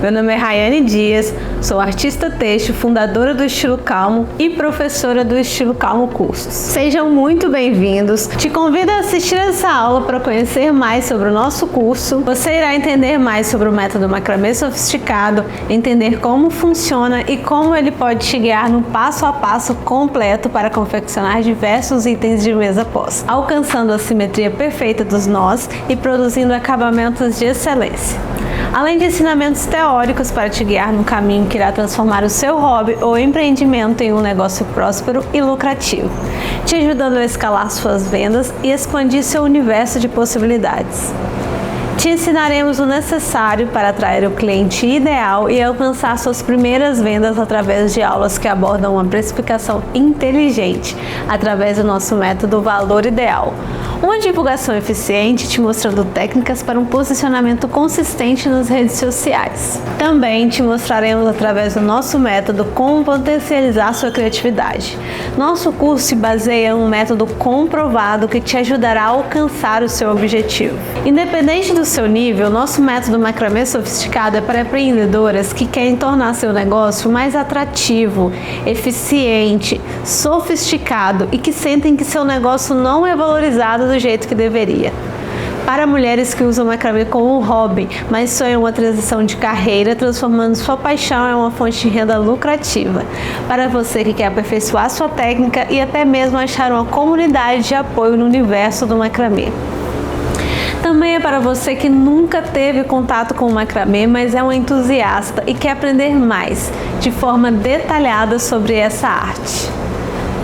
Meu nome é Rayane Dias, sou artista têxtil, fundadora do Estilo Calmo e professora do Estilo Calmo Cursos. Sejam muito bem-vindos. Te convido a assistir essa aula para conhecer mais sobre o nosso curso. Você irá entender mais sobre o método macramê sofisticado, entender como funciona e como ele pode te guiar no passo a passo completo para confeccionar diversos itens de mesa pós, alcançando a simetria perfeita dos nós e produzindo acabamentos de excelência. Além de ensinamentos teóricos para te guiar no caminho que irá transformar o seu hobby ou empreendimento em um negócio próspero e lucrativo, te ajudando a escalar suas vendas e expandir seu universo de possibilidades. Te ensinaremos o necessário para atrair o cliente ideal e alcançar suas primeiras vendas através de aulas que abordam uma precificação inteligente, através do nosso método Valor Ideal. Uma divulgação eficiente te mostrando técnicas para um posicionamento consistente nas redes sociais. Também te mostraremos através do nosso método como potencializar sua criatividade. Nosso curso se baseia em um método comprovado que te ajudará a alcançar o seu objetivo. Independente do seu nível, nosso método macramê sofisticado é para empreendedoras que querem tornar seu negócio mais atrativo, eficiente, sofisticado e que sentem que seu negócio não é valorizado do jeito que deveria. Para mulheres que usam macramê como um hobby, mas sonham uma transição de carreira, transformando sua paixão em uma fonte de renda lucrativa. Para você que quer aperfeiçoar sua técnica e até mesmo achar uma comunidade de apoio no universo do macramê. Também é para você que nunca teve contato com o macramê, mas é um entusiasta e quer aprender mais, de forma detalhada sobre essa arte.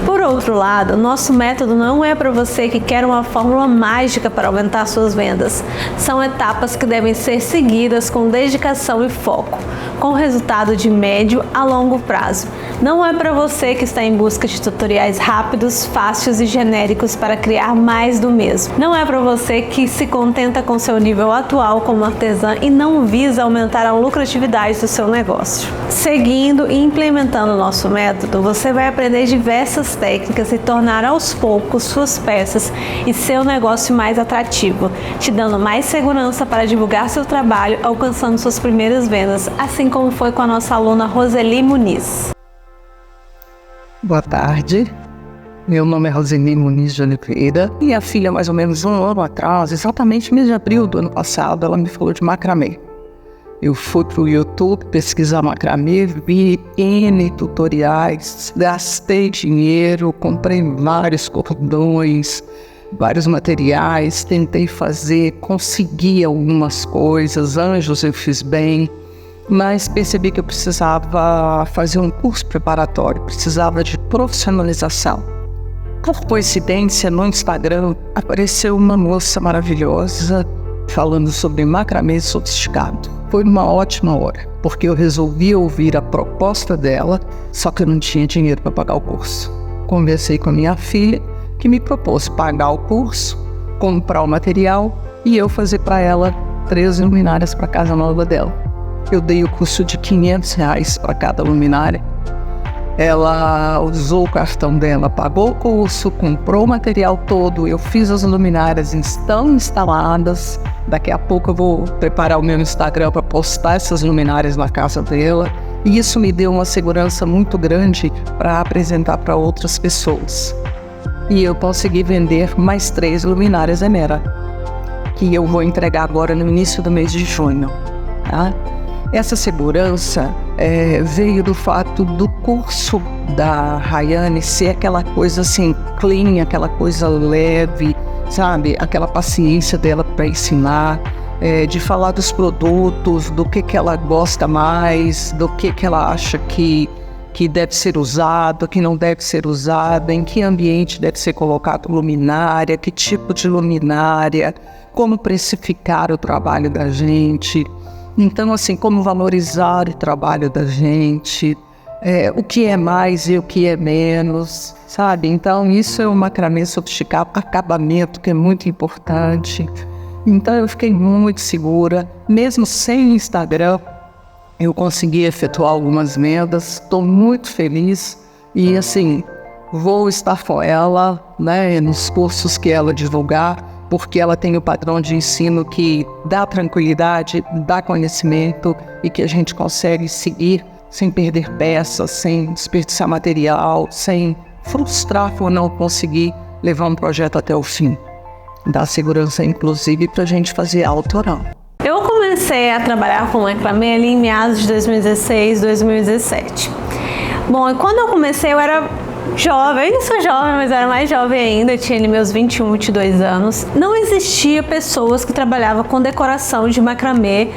Por outro lado, nosso método não é para você que quer uma fórmula mágica para aumentar suas vendas. São etapas que devem ser seguidas com dedicação e foco, com resultado de médio a longo prazo. Não é para você que está em busca de tutoriais rápidos, fáceis e genéricos para criar mais do mesmo. Não é para você que se contenta com seu nível atual como artesã e não visa aumentar a lucratividade do seu negócio. Seguindo e implementando o nosso método, você vai aprender diversas técnicas e tornar aos poucos suas peças e seu negócio mais atrativo, te dando mais segurança para divulgar seu trabalho, alcançando suas primeiras vendas, assim como foi com a nossa aluna Roseli Muniz. Boa tarde, meu nome é Roseli Muniz de Oliveira. Minha filha, mais ou menos um ano atrás, exatamente mês de abril do ano passado, ela me falou de macramê. Eu fui para o YouTube pesquisar macramê, vi N tutoriais, gastei dinheiro, comprei vários cordões, vários materiais, tentei fazer, consegui algumas coisas, anjos eu fiz bem, mas percebi que eu precisava fazer um curso preparatório, precisava de profissionalização. Por coincidência, no Instagram apareceu uma moça maravilhosa falando sobre macramê sofisticado. Foi uma ótima hora, porque eu resolvi ouvir a proposta dela, só que eu não tinha dinheiro para pagar o curso. Conversei com a minha filha, que me propôs pagar o curso, comprar o material e eu fazer para ela 3 luminárias para a casa nova dela. Eu dei o curso de R$500 para cada luminária. Ela usou o cartão dela, pagou o curso, comprou o material todo, eu fiz as luminárias, estão instaladas. Daqui a pouco eu vou preparar o meu Instagram para postar essas luminárias na casa dela. E isso me deu uma segurança muito grande para apresentar para outras pessoas. E eu consegui vender mais 3 luminárias Emera, que eu vou entregar agora no início do mês de junho. Tá? Essa segurança veio do fato do curso da Rayane ser aquela coisa assim, clean, aquela coisa leve, sabe? Aquela paciência dela para ensinar, de falar dos produtos, do que ela gosta mais, do que ela acha que deve ser usado, que não deve ser usado, em que ambiente deve ser colocado luminária, que tipo de luminária, como precificar o trabalho da gente. Então, assim, como valorizar o trabalho da gente, o que é mais e o que é menos, sabe? Então, isso é um macramê sofisticado, acabamento, que é muito importante. Então, eu fiquei muito segura, mesmo sem Instagram, eu consegui efetuar algumas vendas, estou muito feliz e, assim, vou estar com ela, né, nos cursos que ela divulgar. porque ela tem o padrão de ensino que dá tranquilidade, dá conhecimento e que a gente consegue seguir sem perder peças, sem desperdiçar material, sem frustrar por não conseguir levar um projeto até o fim. Dá segurança, inclusive, para a gente fazer autoral. Eu comecei a trabalhar com macramê ali em meados de 2016, 2017. Bom, e quando eu comecei eu era jovem, eu ainda sou jovem, mas eu era mais jovem ainda, eu tinha ali meus 21, 22 anos. Não existia pessoas que trabalhavam com decoração de macramê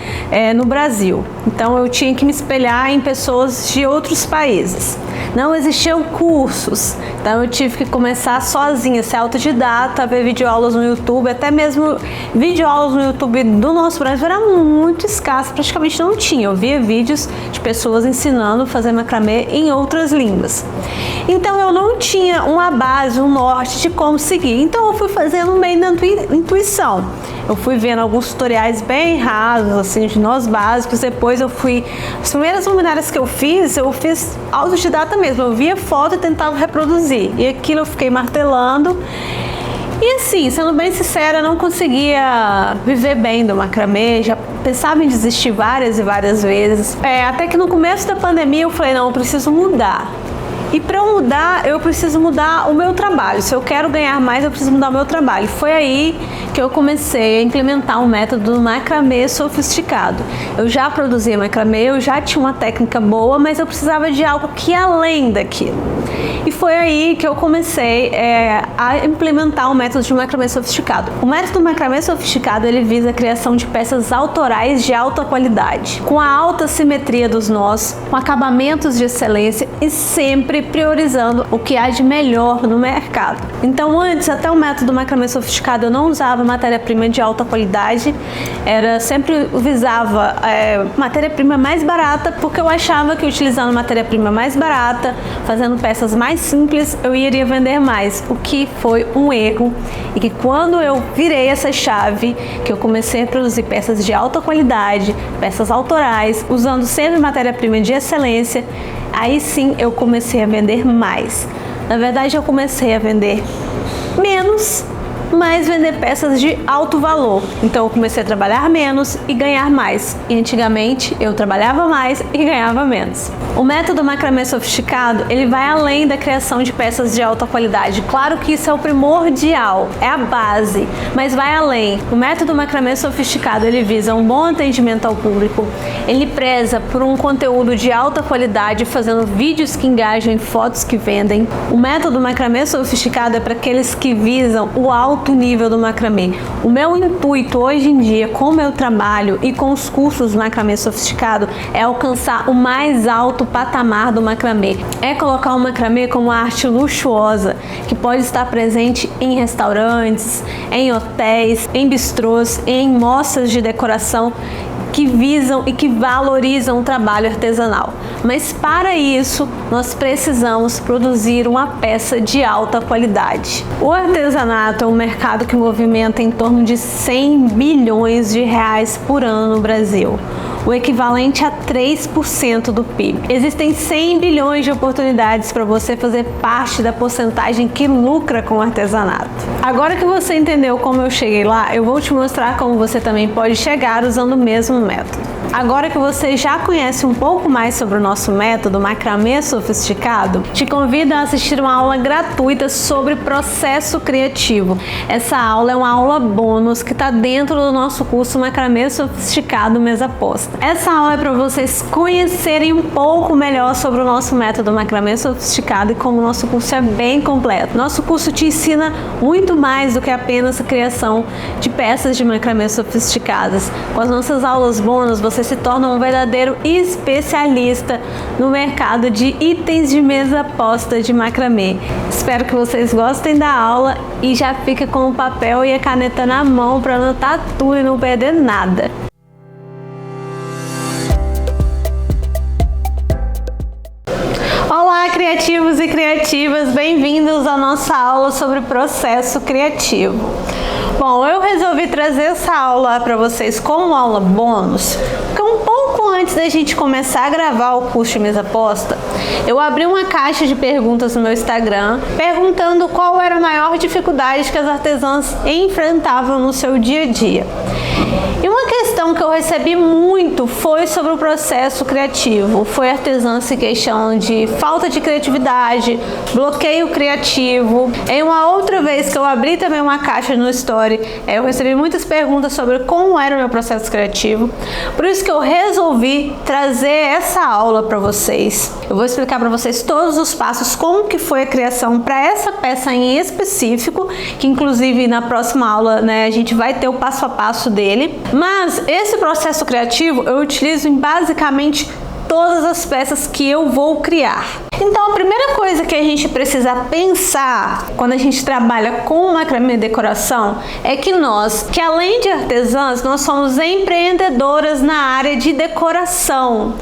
no Brasil. Então eu tinha que me espelhar em pessoas de outros países. Não existiam cursos, então eu tive que começar sozinha, ser autodidata, ver videoaulas no YouTube, até mesmo videoaulas no YouTube do nosso Brasil era muito escasso, praticamente não tinha. Eu via vídeos de pessoas ensinando a fazer macramê em outras línguas. Então eu não tinha uma base, um norte de como seguir, então eu fui fazendo meio na intuição. Eu fui vendo alguns tutoriais bem rasos, assim, de nós básicos, depois eu fui... As primeiras luminárias que eu fiz autodidata mesmo, eu via foto e tentava reproduzir, e aquilo eu fiquei martelando. E assim, sendo bem sincera, eu não conseguia viver bem do macramê, já pensava em desistir várias e várias vezes. Até que no começo da pandemia eu falei, não, eu preciso mudar. E para eu mudar, eu preciso mudar o meu trabalho. Se eu quero ganhar mais, eu preciso mudar o meu trabalho. Foi aí que eu comecei a implementar um método do macramê sofisticado. Eu já produzia macramê, eu já tinha uma técnica boa, mas eu precisava de algo que ia além daquilo. E foi aí que eu comecei a implementar um método de macramê sofisticado. O método do macramê sofisticado, ele visa a criação de peças autorais de alta qualidade, com a alta simetria dos nós, com acabamentos de excelência e sempre priorizando o que há de melhor no mercado. Então antes, até o método macramê sofisticado, eu não usava matéria-prima de alta qualidade, sempre visava matéria-prima mais barata, porque eu achava que utilizando matéria-prima mais barata, fazendo peças mais simples, eu iria vender mais, o que foi um erro. E que quando eu virei essa chave, que eu comecei a produzir peças de alta qualidade, peças autorais, usando sempre matéria-prima de excelência, aí sim eu comecei a vender mais. Na verdade, eu comecei a vender menos, mas vender peças de alto valor. Então eu comecei a trabalhar menos e ganhar mais. E antigamente eu trabalhava mais e ganhava menos. O método macramê sofisticado, ele vai além da criação de peças de alta qualidade. Claro que isso é o primordial, é a base, mas vai além. O método macramê sofisticado, ele visa um bom atendimento ao público, ele preza por um conteúdo de alta qualidade, fazendo vídeos que engajam e fotos que vendem. O método macramê sofisticado é para aqueles que visam o alto nível do macramê. O meu intuito hoje em dia com o meu trabalho e com os cursos do macramê sofisticado é alcançar o mais alto patamar do macramê. É colocar o macramê como uma arte luxuosa que pode estar presente em restaurantes, em hotéis, em bistrôs, em mostras de decoração que visam e que valorizam o trabalho artesanal. Mas para isso, nós precisamos produzir uma peça de alta qualidade. O artesanato é um mercado que movimenta em torno de 100 bilhões de reais por ano no Brasil, o equivalente a 3% do PIB. Existem 100 bilhões de oportunidades para você fazer parte da porcentagem que lucra com o artesanato. Agora que você entendeu como eu cheguei lá, eu vou te mostrar como você também pode chegar usando o mesmo método. Agora que você já conhece um pouco mais sobre o nosso método macramê sofisticado, te convido a assistir uma aula gratuita sobre processo criativo. Essa aula é uma aula bônus que está dentro do nosso curso Macramê Sofisticado Mesa Posta. Essa aula é para vocês conhecerem um pouco melhor sobre o nosso método macramê sofisticado e como o nosso curso é bem completo. Nosso curso te ensina muito mais do que apenas a criação de peças de macramê sofisticadas. Com as nossas aulas bônus, você se torna um verdadeiro especialista no mercado de itens de mesa posta de macramê. Espero que vocês gostem da aula e já fica com o papel e a caneta na mão para anotar tudo e não perder nada. Olá, criativos e criativas, bem-vindos à nossa aula sobre processo criativo. Bom, eu resolvi trazer essa aula para vocês como aula bônus, porque um pouco antes antes da gente começar a gravar o curso de mesa posta, eu abri uma caixa de perguntas no meu Instagram, perguntando qual era a maior dificuldade que as artesãs enfrentavam no seu dia a dia. E uma questão que eu recebi muito foi sobre o processo criativo. Foi artesãs se queixando de falta de criatividade, bloqueio criativo. Em uma outra vez que eu abri também uma caixa no Story, eu recebi muitas perguntas sobre como era o meu processo criativo. Por isso que eu resolvi trazer essa aula para vocês. Eu vou explicar para vocês todos os passos, como que foi a criação para essa peça em específico, que inclusive na próxima aula, né, a gente vai ter o passo a passo dele. Mas esse processo criativo eu utilizo em basicamente todas as peças que eu vou criar. Então a primeira coisa que a gente precisa pensar quando a gente trabalha com macramê decoração é que nós, que além de artesãs, nós somos empreendedoras na área de decoração.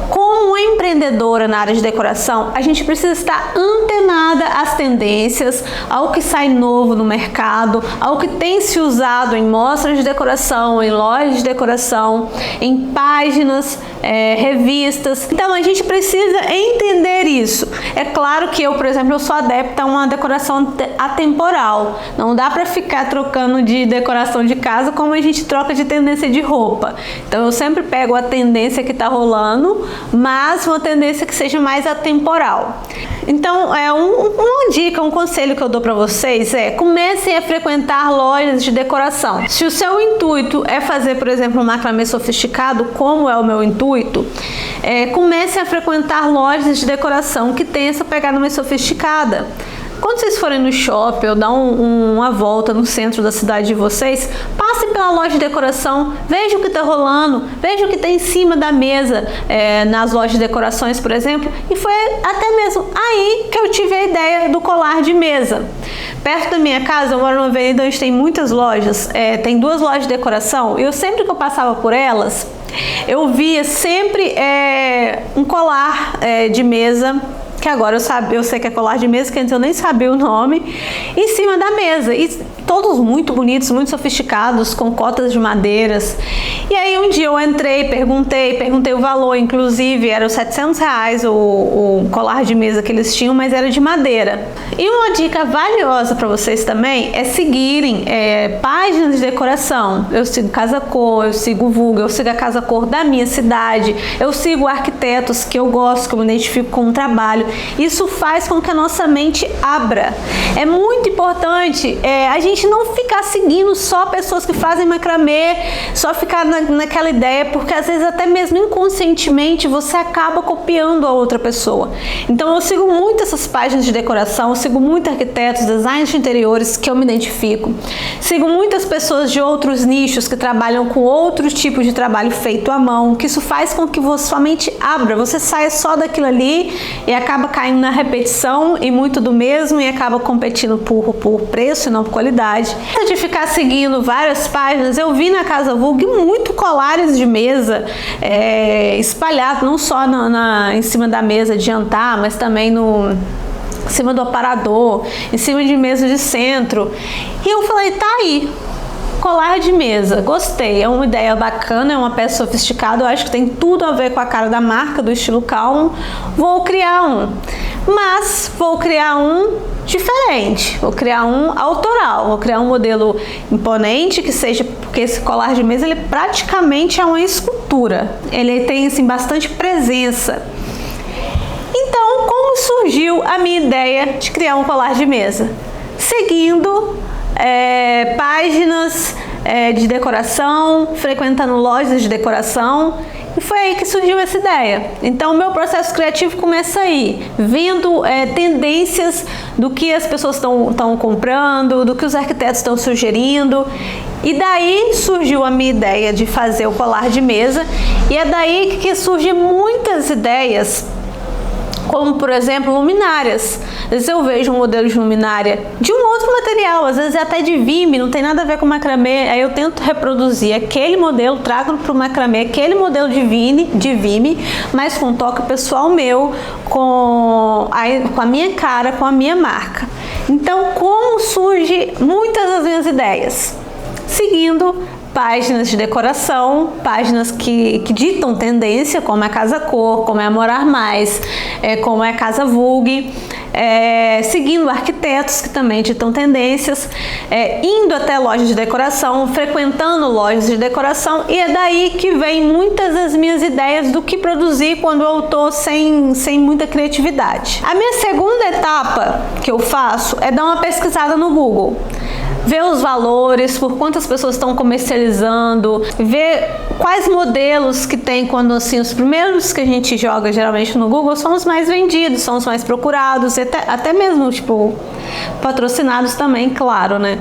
Como empreendedora na área de decoração, a gente precisa estar antenada às tendências, ao que sai novo no mercado, ao que tem se usado em mostras de decoração, em lojas de decoração, em páginas, revistas. Então a gente precisa entender isso. É claro que eu, por exemplo, eu sou adepta a uma decoração atemporal. Não dá para ficar trocando de decoração de casa como a gente troca de tendência de roupa. Então eu sempre pego a tendência que está rolando, mas uma tendência que seja mais atemporal. Então, uma dica, um conselho que eu dou para vocês é: comecem a frequentar lojas de decoração. Se o seu intuito é fazer, por exemplo, um macramê sofisticado, como é o meu intuito, comecem a frequentar lojas de decoração que tem essa pegada mais sofisticada. Quando vocês forem no shopping ou dar uma volta no centro da cidade de vocês, passem pela loja de decoração, vejam o que está rolando, vejam o que está em cima da mesa nas lojas de decorações, por exemplo. E foi até mesmo aí que eu tive a ideia do colar de mesa. Perto da minha casa, eu moro numa avenida onde tem muitas lojas, tem 2 lojas de decoração, e sempre que eu passava por elas, eu via sempre um colar de mesa, que agora eu sei que é colar de mesa, que antes eu nem sabia o nome, em cima da mesa. E todos muito bonitos, muito sofisticados, com cotas de madeiras. E aí um dia eu entrei, perguntei o valor, inclusive era os R$700 o colar de mesa que eles tinham, mas era de madeira. E uma dica valiosa para vocês também é seguirem páginas de decoração. Eu sigo Casa Cor, eu sigo o Vulga, eu sigo a Casa Cor da minha cidade, eu sigo arquitetos que eu gosto, que eu me identifico com o trabalho. Isso faz com que a nossa mente abra. É muito importante a gente não ficar seguindo só pessoas que fazem macramê, só ficar naquela ideia, porque às vezes até mesmo inconscientemente você acaba copiando a outra pessoa. Então eu sigo muito essas páginas de decoração, eu sigo muito arquitetos, designers de interiores que eu me identifico. Sigo muitas pessoas de outros nichos que trabalham com outros tipos de trabalho feito à mão, que isso faz com que sua mente abra, você saia só daquilo ali e acaba caindo na repetição e muito do mesmo e acaba competindo por preço e não por qualidade. Antes de ficar seguindo várias páginas, eu vi na Casa Vulga muito colares de mesa espalhados, não só em cima da mesa de jantar, mas também em cima do aparador, em cima de mesa de centro. E eu falei, tá aí, colar de mesa, gostei, é uma ideia bacana, é uma peça sofisticada, eu acho que tem tudo a ver com a cara da marca, do estilo Calmo. Vou criar mas vou criar diferente, vou criar autoral, vou criar um modelo imponente, que seja, porque esse colar de mesa ele praticamente é uma escultura, ele tem assim bastante presença. Então, como surgiu a minha ideia de criar um colar de mesa? Seguindo páginas de decoração, frequentando lojas de decoração, e foi aí que surgiu essa ideia. Então o meu processo criativo começa aí, vendo tendências do que as pessoas estão comprando, do que os arquitetos estão sugerindo, e daí surgiu a minha ideia de fazer o colar de mesa, e é daí que surgem muitas ideias, como por exemplo luminárias. Às vezes eu vejo um modelo de luminária de um outro material, às vezes é até de vime, não tem nada a ver com macramê, aí eu tento reproduzir aquele modelo, trago para o macramê aquele modelo de vime, mas com um toque pessoal meu, com a minha cara, com a minha marca. Então, como surge muitas das minhas ideias? Seguindo páginas de decoração, páginas que ditam tendência, como é a Casa Cor, como é a Morar Mais, como é a Casa Vogue, seguindo arquitetos que também ditam tendências, indo até lojas de decoração, frequentando lojas de decoração, e é daí que vem muitas das minhas ideias do que produzir quando eu estou sem muita criatividade. A minha segunda etapa que eu faço é dar uma pesquisada no Google. Ver os valores, por quantas pessoas estão comercializando, ver quais modelos que tem quando, assim, os primeiros que a gente joga geralmente no Google são os mais vendidos, são os mais procurados, até mesmo, tipo, patrocinados também, claro, né?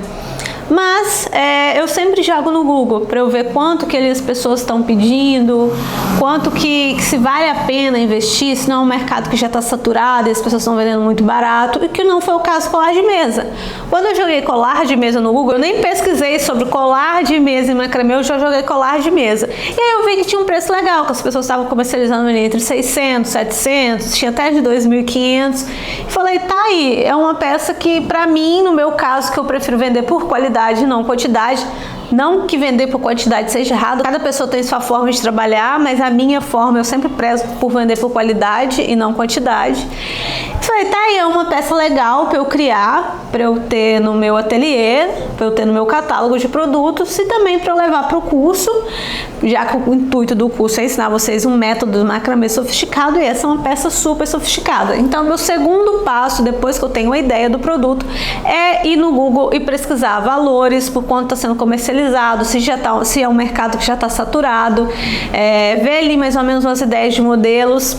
Mas eu sempre jogo no Google para eu ver quanto que as pessoas estão pedindo, quanto que se vale a pena investir, se não é um mercado que já está saturado e as pessoas estão vendendo muito barato, e que não foi o caso do colar de mesa. Quando eu joguei colar de mesa no Google, eu nem pesquisei sobre colar de mesa e macramê, eu já joguei colar de mesa. E aí eu vi que tinha um preço legal, que as pessoas estavam comercializando ali entre 600, 700, tinha até de 2.500. E falei, tá aí, é uma peça que pra mim, no meu caso, que eu prefiro vender por qualidade, não quantidade. Não que vender por quantidade seja errado, cada pessoa tem sua forma de trabalhar, mas a minha forma eu sempre prezo por vender por qualidade e não quantidade. Falei, tá aí, é uma peça legal para eu criar, para eu ter no meu ateliê, para eu ter no meu catálogo de produtos e também para eu levar para o curso, já que o intuito do curso é ensinar vocês um método de macramê sofisticado, e essa é uma peça super sofisticada. Então, meu segundo passo, depois que eu tenho a ideia do produto, é ir no Google e pesquisar valores, por quanto está sendo comercializado, se é um mercado que já está saturado, ver ali mais ou menos umas ideias de modelos.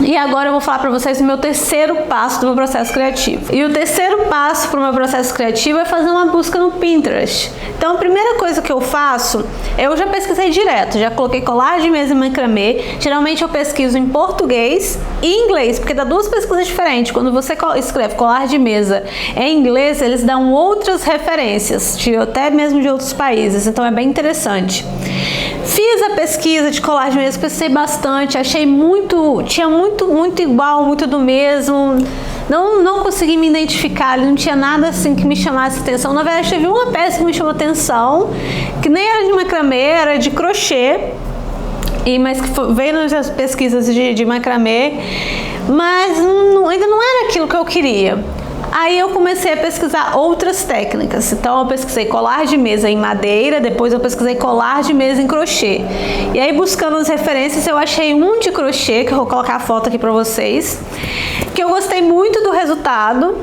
E agora eu vou falar para vocês o meu terceiro passo do meu processo criativo. E o terceiro passo para o meu processo criativo é fazer uma busca no Pinterest. Então, a primeira coisa que eu faço, eu já pesquisei direto, já coloquei colar de mesa e macramê. Geralmente eu pesquiso em português e inglês, porque dá duas pesquisas diferentes. Quando você escreve colar de mesa em inglês, eles dão outras referências, até mesmo de outros países, então é bem interessante. Fiz a pesquisa de colar de mesa, pensei bastante, achei tinha muito igual, muito do mesmo. Não consegui me identificar, não tinha nada assim que me chamasse atenção. Na verdade, teve uma peça que me chamou atenção, que nem era de macramê, era de crochê, mas que veio nas pesquisas de macramê, mas ainda não era aquilo que eu queria. Aí eu comecei a pesquisar outras técnicas. Então eu pesquisei colar de mesa em madeira, depois eu pesquisei colar de mesa em crochê. E aí, buscando as referências, eu achei um de crochê, que eu vou colocar a foto aqui pra vocês, que eu gostei muito do resultado.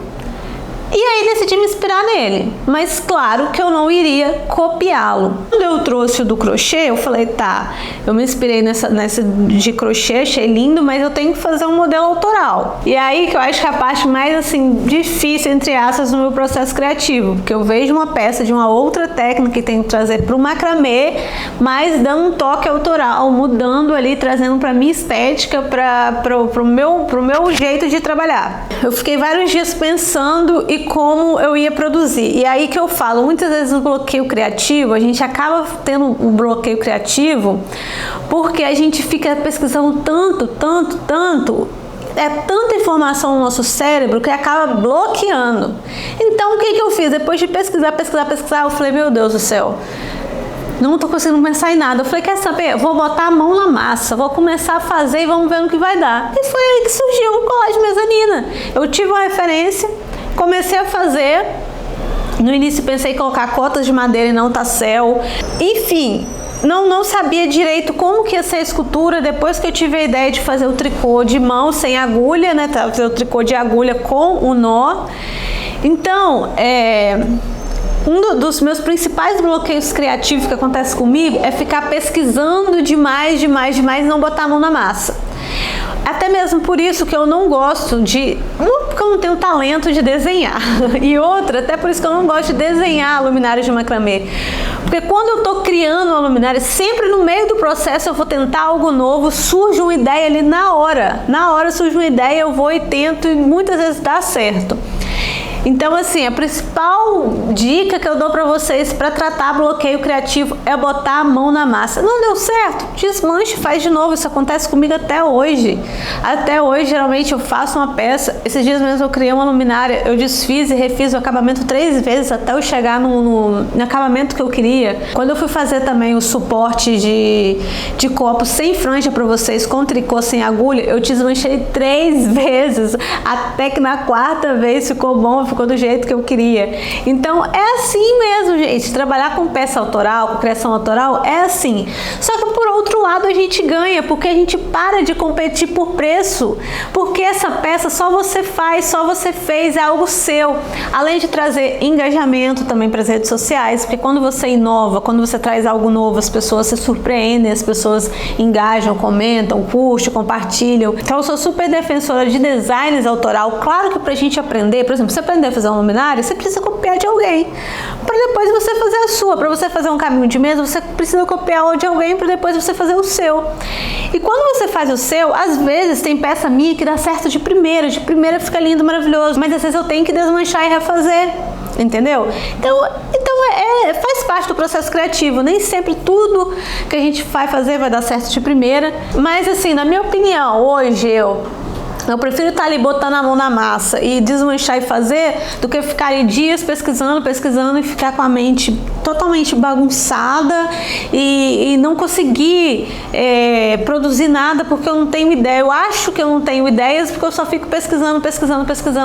E aí decidi me inspirar nele, mas claro que eu não iria copiá-lo. Quando eu trouxe o do crochê, eu falei, tá, eu me inspirei nessa de crochê, achei lindo, mas eu tenho que fazer um modelo autoral. E aí que eu acho que é a parte mais, assim, difícil, entre aspas, no meu processo criativo, porque eu vejo uma peça de uma outra técnica que tenho que trazer para o macramê, mas dando um toque autoral, mudando ali, trazendo para minha estética, para o meu jeito de trabalhar. Eu fiquei vários dias pensando e como eu ia produzir. E aí que eu falo, muitas vezes no bloqueio criativo, a gente acaba tendo um bloqueio criativo porque a gente fica pesquisando tanto, é tanta informação no nosso cérebro que acaba bloqueando. Então, o que eu fiz? Depois de pesquisar, eu falei, meu Deus do céu, não tô conseguindo pensar em nada. Eu falei, quer saber? Eu vou botar a mão na massa, vou começar a fazer e vamos ver no que vai dar. E foi aí que surgiu o colar de mezanina. Eu tive uma referência, comecei a fazer. No início pensei em colocar cotas de madeira e não tassel. Enfim, não sabia direito como que ia ser a escultura. Depois que eu tive a ideia de fazer o tricô de mão sem agulha, né? Fazer o tricô de agulha com o nó. Então, um dos meus principais bloqueios criativos que acontece comigo é ficar pesquisando demais e não botar a mão na massa. Até mesmo por isso que eu não gosto porque eu não tenho talento de desenhar. E outra, até por isso que eu não gosto de desenhar luminárias de macramê. Porque quando eu estou criando uma luminária, sempre no meio do processo eu vou tentar algo novo, surge uma ideia ali na hora. Na hora surge uma ideia, eu vou e tento, e muitas vezes dá certo. Então, assim, a principal dica que eu dou pra vocês pra tratar bloqueio criativo é botar a mão na massa. Não deu certo? Desmanche, faz de novo. Isso acontece comigo até hoje. Até hoje, geralmente, eu faço uma peça. Esses dias mesmo eu criei uma luminária, eu desfiz e refiz o acabamento 3 vezes até eu chegar no acabamento que eu queria. Quando eu fui fazer também o suporte de copo sem franja pra vocês, com tricô sem agulha, eu desmanchei 3 vezes, até que na 4ª vez ficou bom, ficou do jeito que eu queria. Então é assim mesmo, gente. Trabalhar com peça autoral, com criação autoral, é assim. Só que por outro lado a gente ganha, porque a gente para de competir por preço, porque essa peça só você faz, só você fez, é algo seu. Além de trazer engajamento também para as redes sociais, porque quando você inova, quando você traz algo novo, as pessoas se surpreendem, as pessoas engajam, comentam, curtem, compartilham. Então eu sou super defensora de designs autoral. Claro que pra gente aprender, por exemplo, você aprender a fazer uma luminária, você precisa copiar de alguém, para depois você fazer a sua. Para você fazer um caminho de mesa, você precisa copiar de alguém para depois você fazer o seu. E quando você faz o seu, às vezes tem peça minha que dá certo de primeira fica lindo, maravilhoso, mas às vezes eu tenho que desmanchar e refazer, entendeu? Então faz parte do processo criativo. Nem sempre tudo que a gente vai fazer vai dar certo de primeira, mas assim, na minha opinião, hoje eu prefiro estar ali botando a mão na massa e desmanchar e fazer, do que ficar ali dias pesquisando e ficar com a mente totalmente bagunçada e não conseguir produzir nada porque eu não tenho ideia. Eu acho que eu não tenho ideias porque eu só fico pesquisando,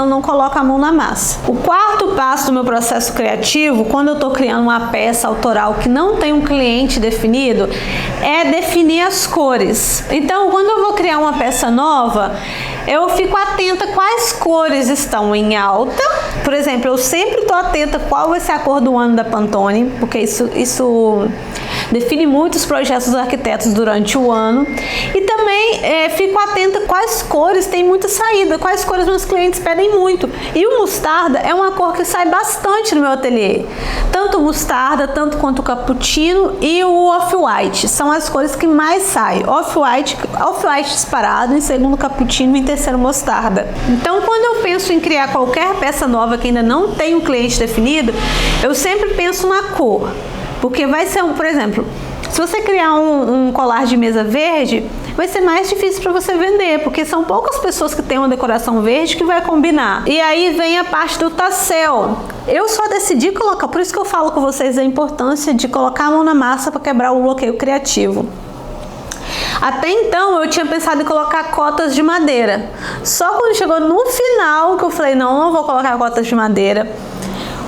não coloco a mão na massa. O 4º passo do meu processo criativo, quando eu estou criando uma peça autoral que não tem um cliente definido, é definir as cores. Então, quando eu vou criar uma peça nova, eu fico atenta quais cores estão em alta. Por exemplo, eu sempre estou atenta qual vai ser a cor do ano da Pantone, porque isso define muitos projetos dos arquitetos durante o ano. E também fico atenta quais cores tem muita saída, quais cores meus clientes pedem muito. E o mostarda é uma cor que sai bastante no meu ateliê. Tanto o mostarda, tanto quanto o cappuccino e o off-white. São as cores que mais saem. Off-white disparado, em segundo cappuccino e em terceiro mostarda. Então, quando eu penso em criar qualquer peça nova que ainda não tem um cliente definido, eu sempre penso na cor. Porque vai ser, por exemplo, se você criar um colar de mesa verde, vai ser mais difícil para você vender, porque são poucas pessoas que têm uma decoração verde que vai combinar. E aí vem a parte do tassel. Eu só decidi colocar, por isso que eu falo com vocês a importância de colocar a mão na massa para quebrar o bloqueio criativo. Até então eu tinha pensado em colocar cotas de madeira. Só quando chegou no final que eu falei, não vou colocar cotas de madeira.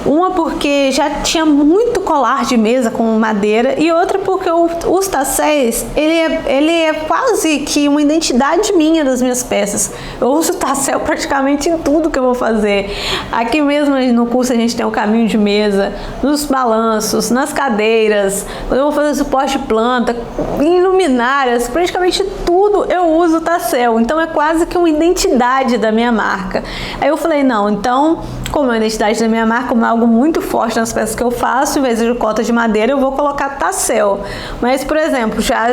Uma porque já tinha muito colar de mesa com madeira, e outra porque os tasséis, ele é quase que uma identidade minha das minhas peças. Eu uso tassel praticamente em tudo que eu vou fazer. Aqui mesmo no curso a gente tem o caminho de mesa, nos balanços, nas cadeiras, quando eu vou fazer suporte de planta, em luminárias, praticamente tudo eu uso tassel. Então é quase que uma identidade da minha marca. Aí eu falei, não, então, como é uma identidade da minha marca, como é algo muito forte nas peças que eu faço, em vez de cota de madeira, eu vou colocar tassel. Mas, por exemplo, já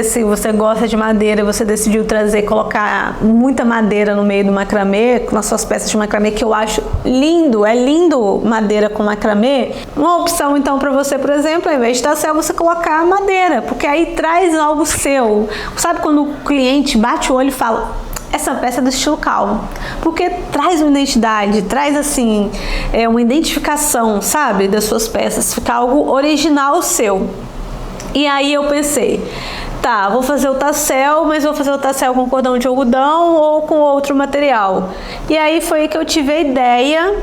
se você gosta de madeira, você decidiu colocar muita madeira no meio do macramê, nas suas peças de macramê, que eu acho lindo, é lindo madeira com macramê. Uma opção, então, para você, por exemplo, ao invés de tassel, você colocar madeira, porque aí traz algo seu. Sabe quando o cliente bate o olho e fala, essa peça é do estilo calmo, porque traz uma identidade, traz assim, uma identificação, sabe, das suas peças, fica algo original seu. E aí eu pensei, tá, vou fazer o tassel, mas vou fazer o tassel com cordão de algodão ou com outro material. E aí foi aí que eu tive a ideia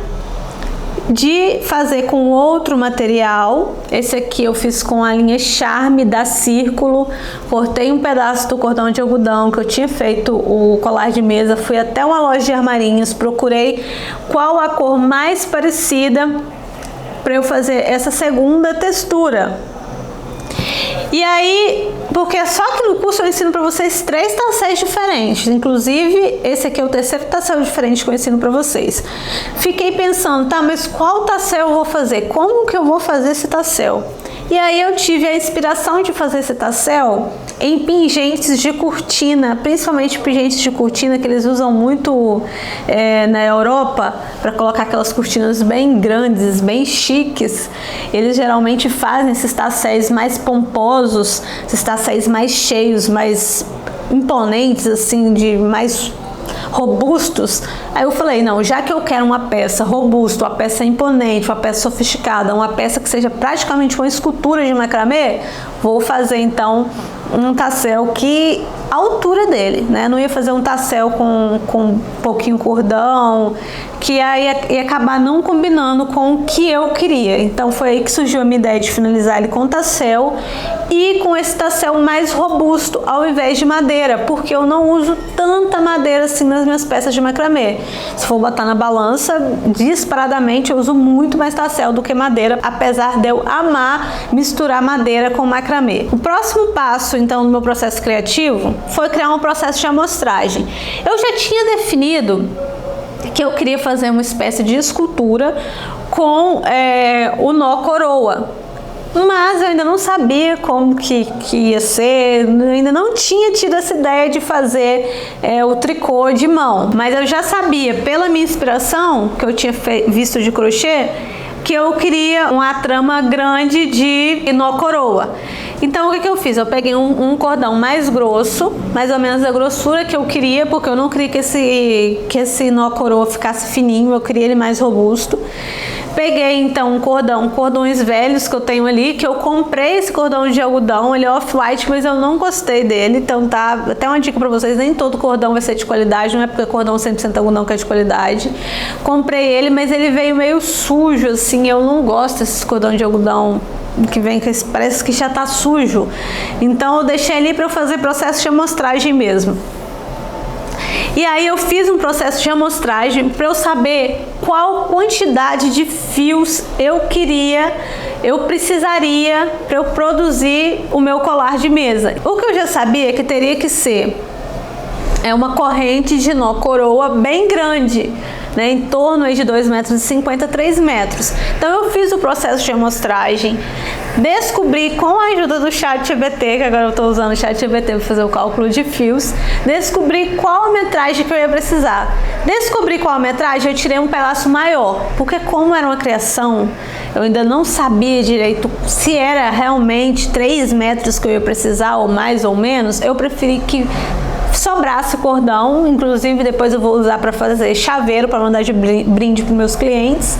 de fazer com outro material. Esse aqui eu fiz com a linha Charme da Círculo. Cortei um pedaço do cordão de algodão que eu tinha feito o colar de mesa. Fui até uma loja de armarinhos, procurei qual a cor mais parecida para eu fazer essa segunda textura. E aí, porque só que no curso eu ensino para vocês 3 tasséis diferentes. Inclusive, esse aqui é o terceiro tassel diferente que eu ensino para vocês. Fiquei pensando, tá, mas qual tassel eu vou fazer? Como que eu vou fazer esse tassel? E aí eu tive a inspiração de fazer esse tassel em pingentes de cortina, principalmente pingentes de cortina que eles usam muito na Europa, para colocar aquelas cortinas bem grandes, bem chiques. Eles geralmente fazem esses tasséis mais pomposos, esses tasséis mais cheios, mais imponentes, assim, de mais robustos. Aí eu falei, não, já que eu quero uma peça robusta, uma peça imponente, uma peça sofisticada, uma peça que seja praticamente uma escultura de macramê, vou fazer então um tassel que a altura dele, né? Não ia fazer um tassel com um pouquinho cordão, que aí ia acabar não combinando com o que eu queria. Então foi aí que surgiu a minha ideia de finalizar ele com tassel e com esse tassel mais robusto ao invés de madeira, porque eu não uso tanta madeira assim nas minhas peças de macramê. Se for botar na balança, disparadamente eu uso muito mais tassel do que madeira, apesar de eu amar misturar madeira com macramê. O próximo passo então no meu processo criativo foi criar um processo de amostragem. Eu já tinha definido que eu queria fazer uma espécie de escultura com o nó coroa, mas eu ainda não sabia como que ia ser, ainda não tinha tido essa ideia de fazer o tricô de mão, mas eu já sabia pela minha inspiração que eu tinha visto de crochê que eu queria uma trama grande de nó coroa. Então o que eu fiz? Eu peguei um cordão mais grosso, mais ou menos a grossura que eu queria, porque eu não queria que esse nó coroa ficasse fininho, eu queria ele mais robusto. Peguei então cordões velhos que eu tenho ali, que eu comprei esse cordão de algodão, ele é off-white, mas eu não gostei dele, então tá, até uma dica pra vocês, nem todo cordão vai ser de qualidade, não é porque cordão 100% algodão que é de qualidade. Comprei ele, mas ele veio meio sujo, assim, eu não gosto desses cordões de algodão que vem, parece que já tá sujo, então eu deixei ali para eu fazer processo de amostragem mesmo. E aí eu fiz um processo de amostragem para eu saber qual quantidade de fios eu precisaria para eu produzir o meu colar de mesa. O que eu já sabia é que teria que ser uma corrente de nó coroa bem grande, né, em torno aí de 2,50 m a 3 metros. Então eu fiz o processo de amostragem, descobri com a ajuda do ChatGPT, que agora eu estou usando o ChatGPT para fazer o cálculo de fios, descobri qual a metragem que eu ia precisar. Descobri qual a metragem, eu tirei um pedaço maior, porque como era uma criação, eu ainda não sabia direito se era realmente 3 metros que eu ia precisar, ou mais ou menos, eu preferi que sobrasse cordão, inclusive depois eu vou usar para fazer chaveiro, para mandar de brinde para meus clientes,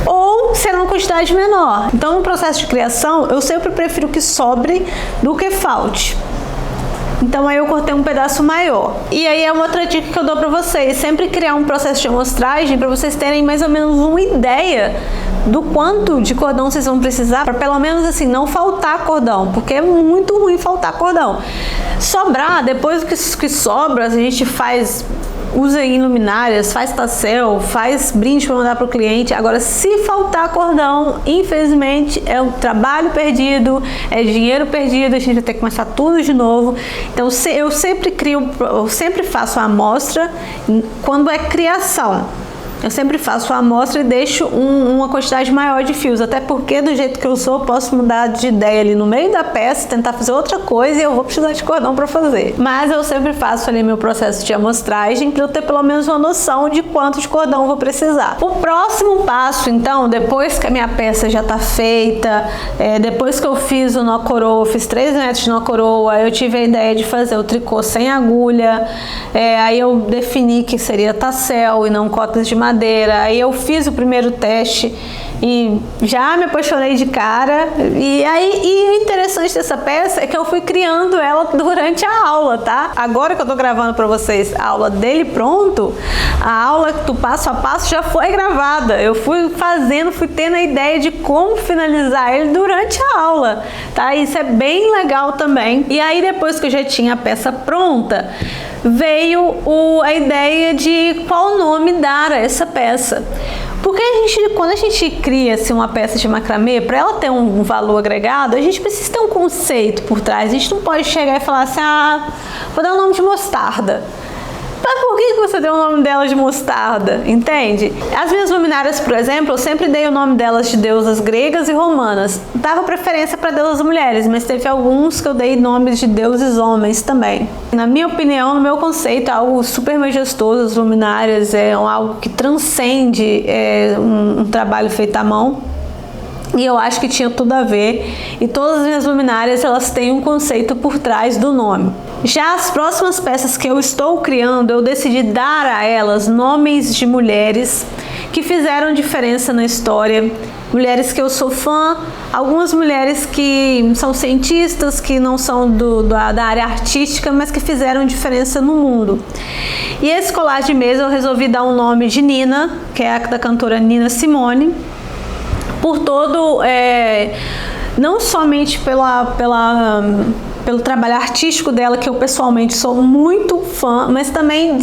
ou será uma quantidade menor. Então no processo de criação eu sempre prefiro que sobre do que falte. Então aí eu cortei um pedaço maior. E aí é uma outra dica que eu dou para vocês, sempre criar um processo de amostragem para vocês terem mais ou menos uma ideia do quanto de cordão vocês vão precisar, para pelo menos assim não faltar cordão, porque é muito ruim faltar cordão. Sobrar, depois que sobra, a gente usa em luminárias, faz tassel, faz brinde para mandar para o cliente. Agora, se faltar cordão, infelizmente é um trabalho perdido, é dinheiro perdido, a gente vai ter que começar tudo de novo. Então eu sempre faço a amostra quando é criação. Eu sempre faço a amostra e deixo uma quantidade maior de fios, até porque do jeito que eu sou, eu posso mudar de ideia ali no meio da peça, tentar fazer outra coisa e eu vou precisar de cordão para fazer. Mas eu sempre faço ali meu processo de amostragem para eu ter pelo menos uma noção de quanto de cordão eu vou precisar. O próximo passo, então, depois que a minha peça já está feita, depois que eu fiz o nó coroa, fiz 3 metros de nó coroa, eu tive a ideia de fazer o tricô sem agulha, aí eu defini que seria tassel e não cotas de madeira. Aí eu fiz o primeiro teste e já me apaixonei de cara. E o interessante dessa peça é que eu fui criando ela durante a aula, tá? Agora que eu tô gravando para vocês a aula dele pronto, a aula do passo a passo já foi gravada. Eu fui tendo a ideia de como finalizar ele durante a aula, tá? Isso é bem legal também. E aí depois que eu já tinha a peça pronta, veio a ideia de qual nome dar a essa peça. Porque quando a gente cria assim, uma peça de macramê, para ela ter um valor agregado, a gente precisa ter um conceito por trás. A gente não pode chegar e falar assim, vou dar o nome de mostarda. Mas por que você deu o nome dela de Mostarda? Entende? As minhas luminárias, por exemplo, eu sempre dei o nome delas de deusas gregas e romanas. Dava preferência para deusas mulheres, mas teve alguns que eu dei nomes de deuses homens também. Na minha opinião, no meu conceito, é algo super majestoso. As luminárias é algo que transcende um trabalho feito à mão. E eu acho que tinha tudo a ver. E todas as minhas luminárias, elas têm um conceito por trás do nome. Já as próximas peças que eu estou criando, eu decidi dar a elas nomes de mulheres que fizeram diferença na história. Mulheres que eu sou fã, algumas mulheres que são cientistas, que não são da área artística, mas que fizeram diferença no mundo. E esse colar de mesa eu resolvi dar um nome de Nina, que é a da cantora Nina Simone, por todo, não somente pelo trabalho artístico dela, que eu pessoalmente sou muito fã, mas também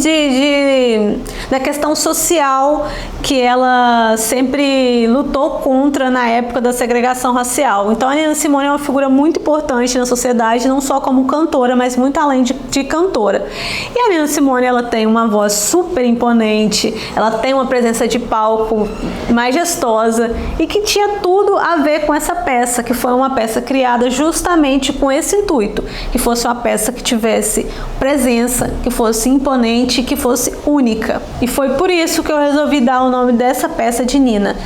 da questão social que ela sempre lutou contra na época da segregação racial. Então a Nina Simone é uma figura muito importante na sociedade, não só como cantora, mas muito além de cantora. E a Nina Simone, ela tem uma voz super imponente, ela tem uma presença de palco majestosa e que tinha tudo a ver com essa peça, que foi uma peça criada justamente com esse intuito, que fosse uma peça que tivesse presença, que fosse imponente, que fosse única. E foi por isso que eu resolvi dar o nome dessa peça de Nina.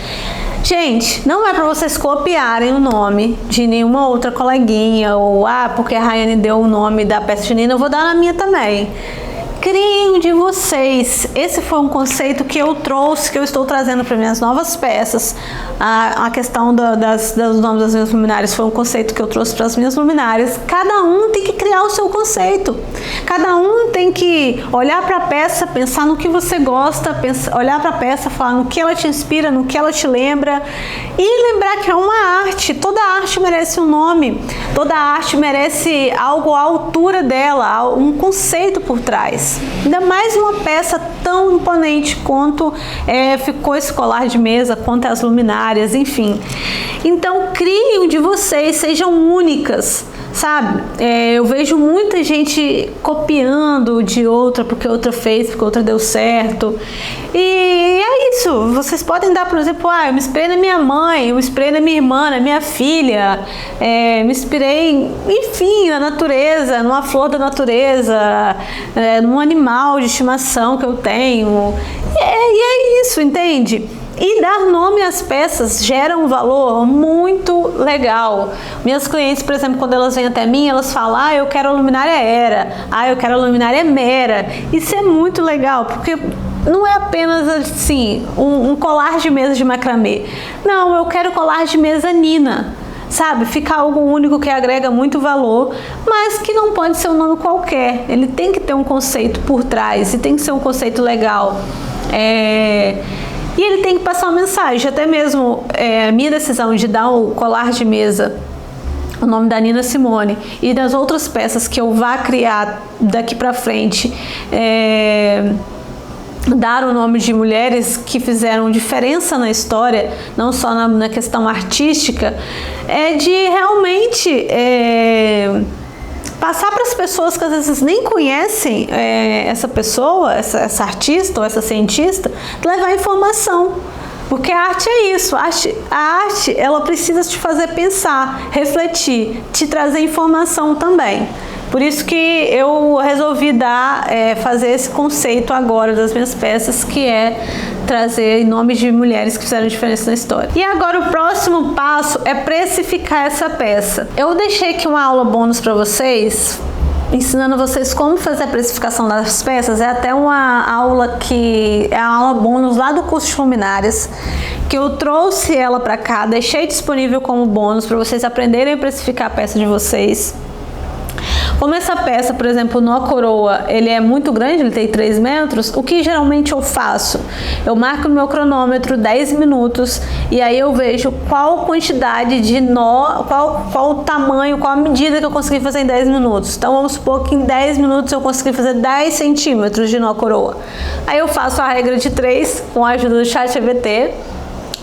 Gente, não é para vocês copiarem o nome de nenhuma outra coleguinha, ou porque a Rayane deu o nome da peça de Nina, eu vou dar na minha também. Criem um de vocês. Esse foi um conceito que eu trouxe, que eu estou trazendo para minhas novas peças. A questão dos nomes das minhas luminárias foi um conceito que eu trouxe para as minhas luminárias. Cada um tem que criar o seu conceito. Cada um tem que olhar para a peça, pensar no que você gosta, olhar para a peça, falar no que ela te inspira, no que ela te lembra. E lembrar que é uma arte. Toda arte merece um nome. Toda arte merece algo à altura dela, um conceito por trás. Ainda mais uma peça tão imponente quanto ficou esse colar de mesa, quanto as luminárias, enfim. Então, criem de vocês, sejam únicas, sabe? Eu vejo muita gente copiando de outra, porque outra fez, porque outra deu certo. E é isso. Vocês podem dar, por exemplo, eu me inspirei na minha mãe, eu me inspirei na minha irmã, na minha filha, me inspirei, enfim, na natureza, numa flor da natureza, num animal de estimação que eu tenho. E é isso, entende? E dar nome às peças gera um valor muito legal. Minhas clientes, por exemplo, quando elas vêm até mim, elas falam, eu quero a luminária Era, eu quero a luminária Mera. Isso é muito legal, porque não é apenas assim, um colar de mesa de macramê. Não, eu quero colar de mesa Nina. Sabe, fica algo único que agrega muito valor, mas que não pode ser um nome qualquer. Ele tem que ter um conceito por trás, e tem que ser um conceito legal. E ele tem que passar uma mensagem. Até mesmo a minha decisão de dar o colar de mesa, o nome da Nina Simone, e das outras peças que eu vá criar daqui pra frente, dar o nome de mulheres que fizeram diferença na história, não só na questão artística, de realmente passar para as pessoas que às vezes nem conhecem essa pessoa, essa artista ou essa cientista, levar informação. Porque a arte é isso, a arte ela precisa te fazer pensar, refletir, te trazer informação também. Por isso que eu resolvi fazer esse conceito agora das minhas peças, que é trazer nomes de mulheres que fizeram diferença na história. E agora o próximo passo é precificar essa peça. Eu deixei aqui uma aula bônus para vocês, ensinando vocês como fazer a precificação das peças. É até uma aula que é a aula bônus lá do curso de luminárias, que eu trouxe ela para cá, deixei disponível como bônus para vocês aprenderem a precificar a peça de vocês. Como essa peça, por exemplo, nó coroa, ele é muito grande, ele tem 3 metros, o que geralmente eu faço? Eu marco no meu cronômetro 10 minutos e aí eu vejo qual quantidade de nó, qual o tamanho, qual a medida que eu consegui fazer em 10 minutos. Então vamos supor que em 10 minutos eu consegui fazer 10 centímetros de nó coroa. Aí eu faço a regra de 3 com a ajuda do ChatGPT.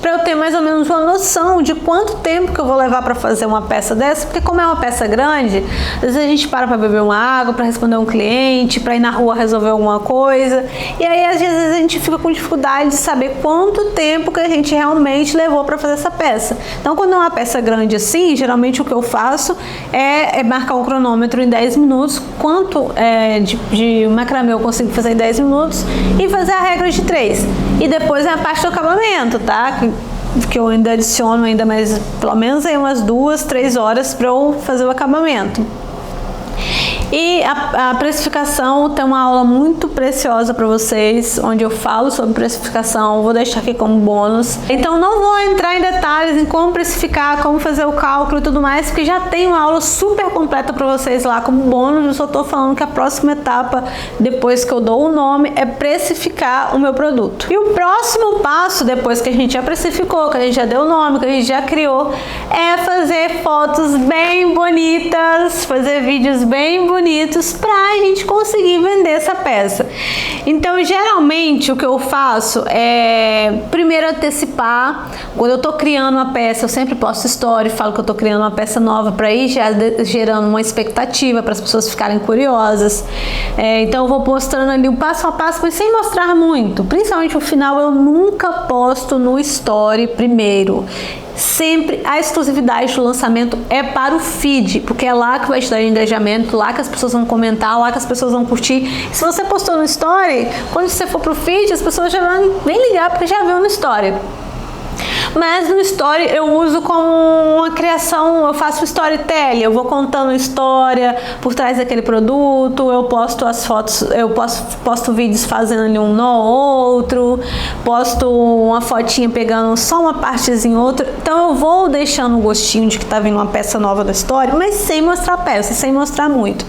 para eu ter mais ou menos uma noção de quanto tempo que eu vou levar para fazer uma peça dessa, porque como é uma peça grande, às vezes a gente para beber uma água, para responder um cliente, para ir na rua resolver alguma coisa, e aí às vezes a gente fica com dificuldade de saber quanto tempo que a gente realmente levou para fazer essa peça. Então, quando é uma peça grande assim, geralmente o que eu faço é marcar um cronômetro em 10 minutos, quanto de macramê eu consigo fazer em 10 minutos, e fazer a regra de 3. E depois é a parte do acabamento, tá? Que eu ainda adiciono ainda mais, pelo menos aí umas 2, 3 horas para eu fazer o acabamento. E a precificação tem uma aula muito preciosa para vocês, onde eu falo sobre precificação, vou deixar aqui como bônus. Então não vou entrar em detalhes em como precificar, como fazer o cálculo e tudo mais, porque já tem uma aula super completa para vocês lá como bônus. Eu só estou falando que a próxima etapa, depois que eu dou o nome, é precificar o meu produto. E o próximo passo, depois que a gente já precificou, que a gente já deu o nome, que a gente já criou, é fazer fotos bem bonitas, fazer vídeos bem bonitos para a gente conseguir vender essa peça. Então, geralmente, o que eu faço é primeiro antecipar. Quando eu estou criando uma peça, eu sempre posto story, falo que eu estou criando uma peça nova para ir já gerando uma expectativa para as pessoas ficarem curiosas. Então, eu vou mostrando ali o passo a passo, mas sem mostrar muito. Principalmente o final, eu nunca posto no story primeiro. Sempre a exclusividade do lançamento é para o feed, porque é lá que vai te dar engajamento, lá que as pessoas vão comentar, lá que as pessoas vão curtir. Se você postou no story, quando você for pro feed, as pessoas já vão nem ligar porque já viu no story. Mas no story eu uso como uma criação, eu faço storytelling, eu vou contando história por trás daquele produto, eu posto as fotos, eu posto vídeos fazendo ali um nó ou outro, posto uma fotinha pegando só uma partezinha ou outra. Então eu vou deixando um gostinho de que tá vindo uma peça nova da história, mas sem mostrar a peça, sem mostrar muito.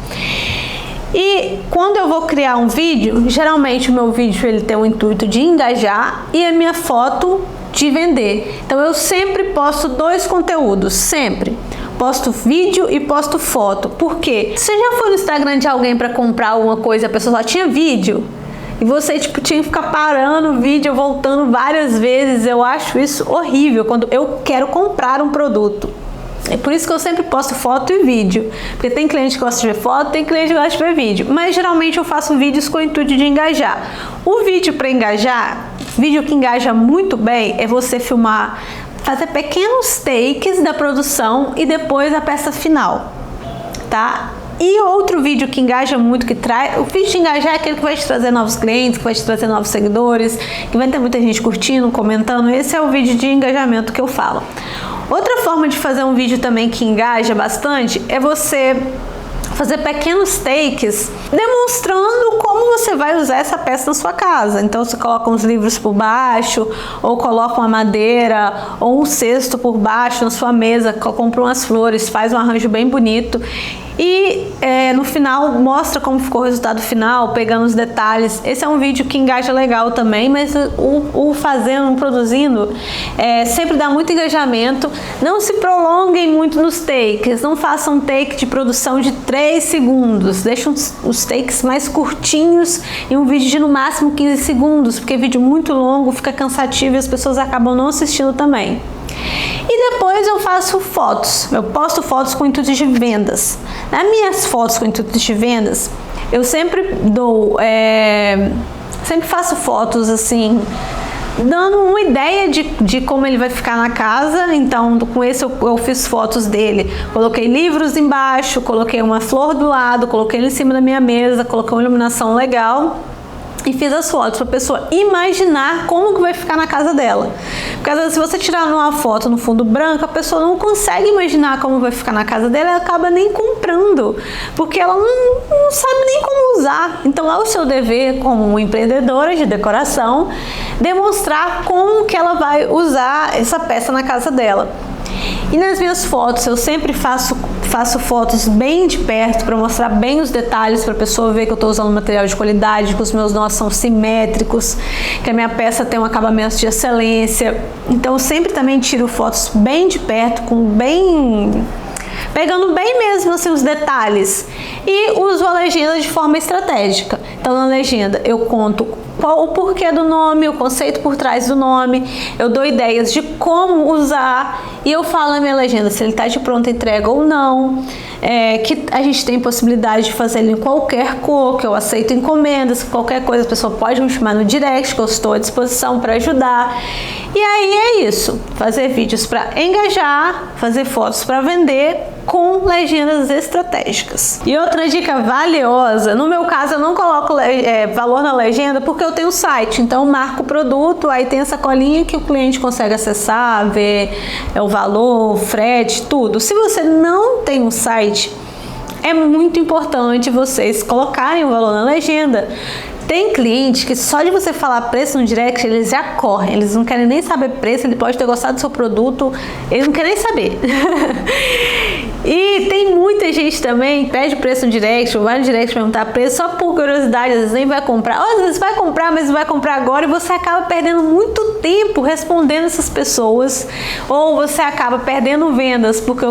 E quando eu vou criar um vídeo, geralmente o meu vídeo ele tem o intuito de engajar e a minha foto de vender. Então eu sempre posto 2 conteúdos, sempre. Posto vídeo e posto foto. Por quê? Você já foi no Instagram de alguém para comprar alguma coisa e a pessoa só tinha vídeo? E você tinha que ficar parando o vídeo, voltando várias vezes. Eu acho isso horrível quando eu quero comprar um produto. É por isso que eu sempre posto foto e vídeo. Porque tem cliente que gosta de ver foto, tem cliente que gosta de ver vídeo. Mas geralmente eu faço vídeos com o intuito de engajar. O vídeo para engajar, vídeo que engaja muito bem, é você filmar, fazer pequenos takes da produção e depois a peça final, tá? E outro vídeo que engaja muito, que traz... O vídeo de engajar é aquele que vai te trazer novos clientes, que vai te trazer novos seguidores, que vai ter muita gente curtindo, comentando. Esse é o vídeo de engajamento que eu falo. Outra forma de fazer um vídeo também que engaja bastante é você fazer pequenos takes demonstrando como você vai usar essa peça na sua casa. Então você coloca uns livros por baixo, ou coloca uma madeira, ou um cesto por baixo na sua mesa, compra umas flores, faz um arranjo bem bonito. E no final mostra como ficou o resultado final, pegando os detalhes. Esse é um vídeo que engaja legal também, mas o fazendo, o produzindo, sempre dá muito engajamento. Não se prolonguem muito nos takes, não façam um take de produção de 3 segundos, deixem os takes mais curtinhos e um vídeo de no máximo 15 segundos, porque vídeo muito longo fica cansativo e as pessoas acabam não assistindo também. E depois eu faço fotos, eu posto fotos com intuito de vendas. Nas minhas fotos com intuito de vendas, eu sempre sempre faço fotos assim, dando uma ideia de como ele vai ficar na casa. Então com esse eu fiz fotos dele, coloquei livros embaixo, coloquei uma flor do lado, coloquei ele em cima da minha mesa, coloquei uma iluminação legal. E fiz as fotos para a pessoa imaginar como que vai ficar na casa dela. Porque às vezes, se você tirar uma foto no fundo branco, a pessoa não consegue imaginar como vai ficar na casa dela, ela acaba nem comprando, porque ela não sabe nem como usar. Então é o seu dever, como empreendedora de decoração, demonstrar como que ela vai usar essa peça na casa dela. E nas minhas fotos, eu sempre faço fotos bem de perto para mostrar bem os detalhes, para a pessoa ver que eu estou usando material de qualidade, que os meus nós são simétricos, que a minha peça tem um acabamento de excelência. Então eu sempre também tiro fotos bem de perto, pegando bem mesmo assim, os detalhes, e uso a legenda de forma estratégica. Então Então na legenda eu conto o porquê do nome, o conceito por trás do nome, eu dou ideias de como usar e eu falo na minha legenda se ele está de pronta entrega ou não, que a gente tem possibilidade de fazer ele em qualquer cor, que eu aceito encomendas, qualquer coisa a pessoa pode me chamar no direct, que eu estou à disposição para ajudar. E aí é isso, fazer vídeos para engajar, fazer fotos para vender com legendas estratégicas. E outra dica valiosa, no meu caso eu não coloco valor na legenda porque eu tenho site, então eu marco o produto, aí tem essa colinha que o cliente consegue acessar, ver o valor, o frete, tudo. Se você não tem um site, é muito importante vocês colocarem o valor na legenda. Tem cliente que só de você falar preço no direct, eles já correm, eles não querem nem saber preço, ele pode ter gostado do seu produto, eles não querem nem saber. E tem muita gente também que pede preço no direct, ou vai no direct perguntar preço só por curiosidade, às vezes nem vai comprar, ou às vezes vai comprar, mas não vai comprar agora, e você acaba perdendo muito tempo respondendo essas pessoas, ou você acaba perdendo vendas, porque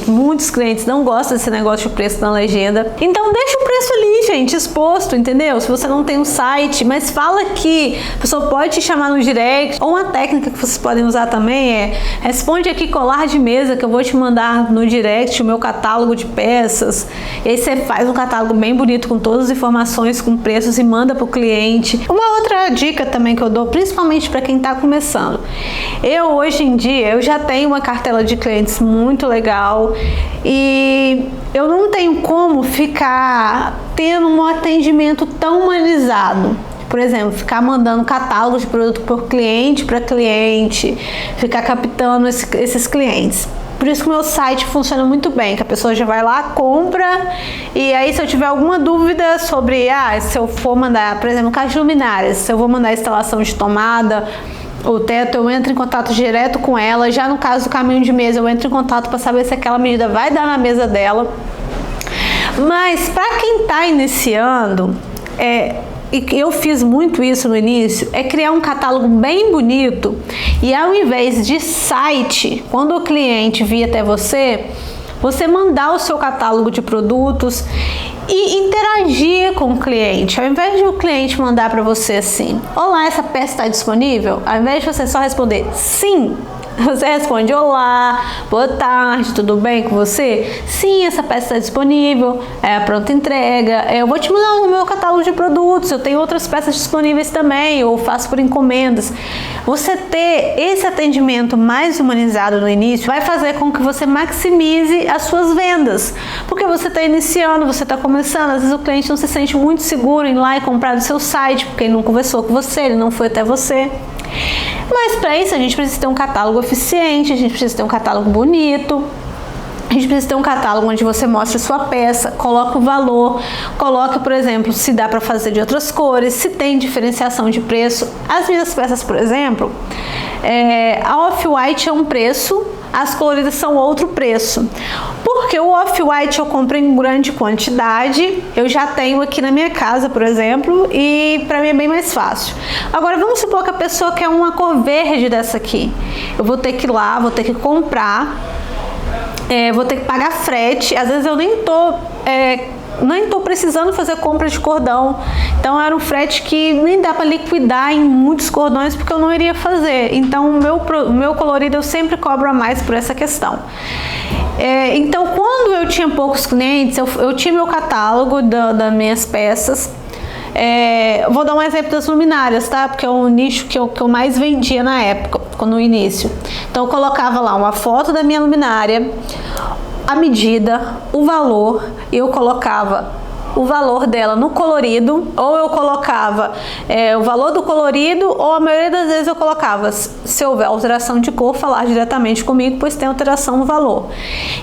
muitos clientes não gostam desse negócio de preço na legenda. Então deixa o preço ali, gente, exposto, entendeu? Se você não tem um site, mas fala que a pessoa pode te chamar no direct, ou uma técnica que vocês podem usar também é responde aqui colar de mesa que eu vou te mandar no direct o meu catálogo de peças, e aí você faz um catálogo bem bonito com todas as informações, com preços e manda para o cliente. Uma outra dica também que eu dou, principalmente para quem está começando, hoje em dia eu já tenho uma cartela de clientes muito legal e eu não tenho como ficar tendo um atendimento tão humanizado. Por exemplo, ficar mandando catálogo de produto por cliente para cliente, ficar captando esses clientes. Por isso que o meu site funciona muito bem, que a pessoa já vai lá, compra, e aí se eu tiver alguma dúvida sobre, se eu for mandar, por exemplo, no caso de luminárias, se eu vou mandar a instalação de tomada, o teto, eu entro em contato direto com ela. Já no caso do caminho de mesa, eu entro em contato para saber se aquela medida vai dar na mesa dela. Mas para quem está iniciando, e eu fiz muito isso no início, é criar um catálogo bem bonito e ao invés de site, quando o cliente vir até você mandar o seu catálogo de produtos e interagir com o cliente. Ao invés de o cliente mandar para você assim, olá, essa peça está disponível? Ao invés de você só responder sim, você responde, olá, boa tarde, tudo bem com você? Sim, essa peça está disponível, é a pronta entrega, eu vou te mandar o meu catálogo de produtos, eu tenho outras peças disponíveis também, eu faço por encomendas. Você ter esse atendimento mais humanizado no início vai fazer com que você maximize as suas vendas, porque você está iniciando, você está começando, às vezes o cliente não se sente muito seguro em ir lá e comprar do seu site, porque ele não conversou com você, ele não foi até você. Mas para isso a gente precisa ter um catálogo eficiente, a gente precisa ter um catálogo bonito, a gente precisa ter um catálogo onde você mostra a sua peça, coloca o valor, coloca, por exemplo, se dá para fazer de outras cores, se tem diferenciação de preço. As minhas peças, por exemplo, a Off-White é um preço, as coloridas são outro preço. Porque o Off-White eu compro em grande quantidade, eu já tenho aqui na minha casa, por exemplo, e para mim é bem mais fácil. Agora vamos supor que a pessoa quer uma cor verde dessa aqui. Eu vou ter que ir lá, vou ter que comprar, vou ter que pagar frete, às vezes eu nem tô precisando fazer compra de cordão, então era um frete que nem dá para liquidar em muitos cordões porque eu não iria fazer, então o meu colorido eu sempre cobro a mais por essa questão. Então quando eu tinha poucos clientes, eu tinha meu catálogo das minhas peças. Vou dar um exemplo das luminárias, tá? Porque é um nicho que eu mais vendia na época, no início. Então eu colocava lá uma foto da minha luminária, a medida, o valor, e eu colocava o valor dela no colorido, ou eu colocava o valor do colorido, ou a maioria das vezes eu colocava, se houver alteração de cor, falar diretamente comigo, pois tem alteração no valor.